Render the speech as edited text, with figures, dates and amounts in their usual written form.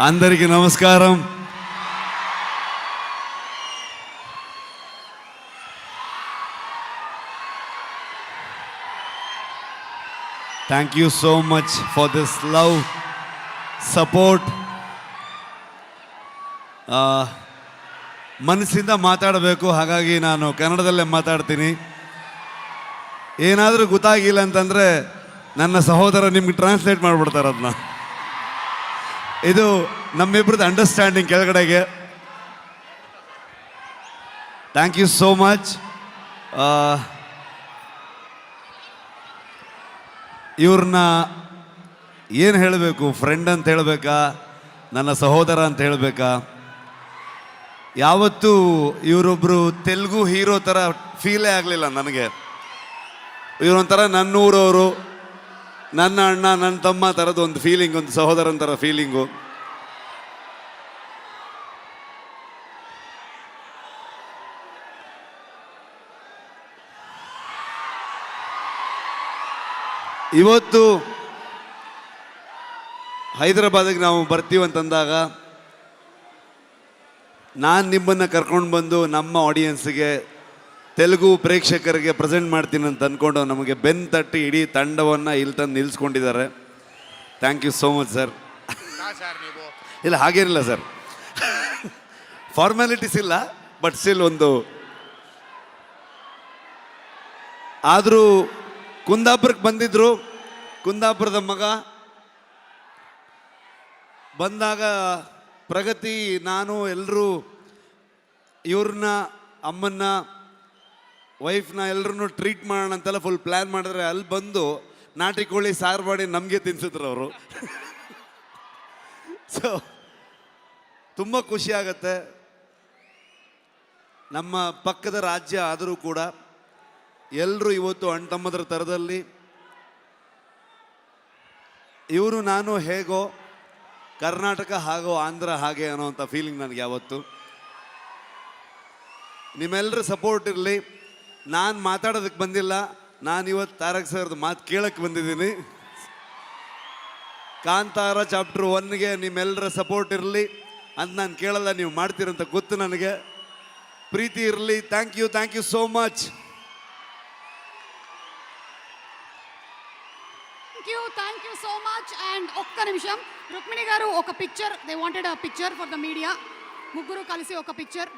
అందరికీ నమస్కారం. Thank you so much for this love, support. ಮನಸ್ಸಿಂದ ಮಾತಾಡಬೇಕು, ಹಾಗಾಗಿ ನಾನು ಕನ್ನಡದಲ್ಲೇ ಮಾತಾಡ್ತೀನಿ. ಏನಾದರೂ ಗೊತ್ತಾಗಿಲ್ಲ ಅಂತಂದರೆ ನನ್ನ ಸಹೋದರ ನಿಮ್ಗೆ ಟ್ರಾನ್ಸ್ಲೇಟ್ ಮಾಡಿಬಿಡ್ತಾರೆ ಅದನ್ನ. ಇದು ನಮ್ಮಿಬ್ಬರದ್ದು ಅಂಡರ್ಸ್ಟ್ಯಾಂಡಿಂಗ್ ಕೆಳಗಡೆಗೆ. Thank you so much. ಇವ್ರನ್ನ ಏನು ಹೇಳಬೇಕು, ಫ್ರೆಂಡ್ ಅಂತ ಹೇಳಬೇಕಾ, ನನ್ನ ಸಹೋದರ ಅಂತ ಹೇಳಬೇಕಾ? ಯಾವತ್ತೂ ಇವರೊಬ್ಬರು ತೆಲುಗು ಹೀರೋ ಥರ ಫೀಲೇ ಆಗಲಿಲ್ಲ ನನಗೆ. ಇವರೊಂಥರ ನನ್ನೂರವರು, ನನ್ನ ಅಣ್ಣ, ನನ್ನ ತಮ್ಮ ಥರದ್ದು ಒಂದು ಫೀಲಿಂಗ್, ಒಂದು ಸಹೋದರನ ಥರ ಫೀಲಿಂಗು. ಇವತ್ತು ಹೈದರಾಬಾದಿಗೆ ನಾವು ಬರ್ತೀವಂತಂದಾಗ ನಾನು ನಿಮ್ಮನ್ನು ಕರ್ಕೊಂಡು ಬಂದು ನಮ್ಮ ಆಡಿಯನ್ಸ್ಗೆ, ತೆಲುಗು ಪ್ರೇಕ್ಷಕರಿಗೆ ಪ್ರೆಸೆಂಟ್ ಮಾಡ್ತೀನಿ ಅಂತ ಅಂದ್ಕೊಂಡು ನಮಗೆ ಬೆನ್ನು ತಟ್ಟಿ ಇಡೀ ತಂಡವನ್ನು ಇಲ್ಲಿ ತಂದು ನಿಲ್ಲಿಸ್ಕೊಂಡಿದ್ದಾರೆ. Thank you so much sir. ಇಲ್ಲ ಹಾಗೇನಿಲ್ಲ ಸರ್, ಫಾರ್ಮ್ಯಾಲಿಟೀಸ್ ಇಲ್ಲ, ಬಟ್ ಸ್ಟಿಲ್ ಒಂದು. ಆದರೂ ಕುಂದಾಪುರಕ್ಕೆ ಬಂದಿದ್ದರು. ಕುಂದಾಪುರದ ಮಗ ಬಂದಾಗ ಪ್ರಗತಿ, ನಾನು ಎಲ್ಲರೂ ಇವ್ರನ್ನ, ಅಮ್ಮನ್ನ, ವೈಫ್ನ ಎಲ್ಲರೂ ಟ್ರೀಟ್ ಮಾಡೋಣ ಅಂತೆಲ್ಲ ಫುಲ್ ಪ್ಲ್ಯಾನ್ ಮಾಡಿದ್ರೆ, ಅಲ್ಲಿ ಬಂದು ನಾಟಿ ಕೋಳಿ ಸಾರು ಮಾಡಿ ನಮಗೆ ತಿನ್ಸಿದ್ರು ಅವರು. ಸೊ ತುಂಬ ಖುಷಿ ಆಗತ್ತೆ. ನಮ್ಮ ಪಕ್ಕದ ರಾಜ್ಯ ಆದರೂ ಕೂಡ ಎಲ್ಲರೂ ಇವತ್ತು ಅಣ್ಣ ತಮ್ಮದ್ರ ಥರದಲ್ಲಿ, ಇವರು ನಾನು ಹೇಗೋ, ಕರ್ನಾಟಕ ಹಾಗೋ, ಆಂಧ್ರ ಹಾಗೆ ಅನ್ನೋವಂಥ ಫೀಲಿಂಗ್ ನನಗೆ ಯಾವತ್ತು. ನಿಮ್ಮೆಲ್ಲರ ಸಪೋರ್ಟ್ ಇರಲಿ. ನಾನು ಮಾತಾಡೋದಕ್ಕೆ ಬಂದಿಲ್ಲ, ನಾನು ಇವತ್ತು ತಾರಕ್ ಸರ್ದು ಮಾತು ಕೇಳಕ್ಕೆ ಬಂದಿದ್ದೀನಿ. ಕಾಂತಾರ ಚಾಪ್ಟರ್ 1ಗೆ ನಿಮ್ಮೆಲ್ಲರ ಸಪೋರ್ಟ್ ಇರಲಿ ಅಂತ ನಾನು ಕೇಳಲ್ಲ, ನೀವು ಮಾಡ್ತೀರಂತ ಗೊತ್ತು ನನಗೆ. ಪ್ರೀತಿ ಇರಲಿ. Thank you so much. Thank you so much. And ఒక్క నిమిషం, రుక్మిణి గారు ఒక picture, they wanted a picture for the media. ముగ్గురు కలిసి ఒక పిక్చర్.